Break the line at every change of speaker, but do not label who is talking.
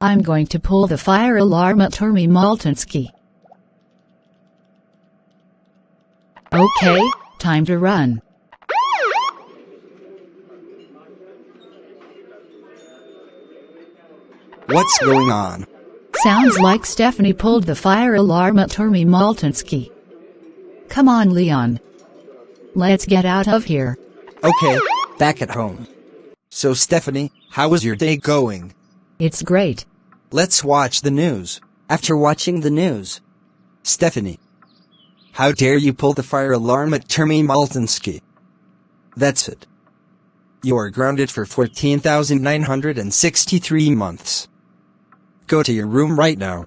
I'm going to pull the fire alarm at Termy Maltańskie. Okay, time to run.
What's going on?
Sounds like Stephanie pulled the fire alarm at Termy Maltańskie. Come on, Leon. Let's get out of here.
Okay, back at home. So Stephanie, how was your day going?
It's great.
Let's watch the news. After watching the news. Stephanie, how dare you pull the fire alarm at Termy Maltańskie? That's it. You are grounded for 14,963 months. Go to your room right now.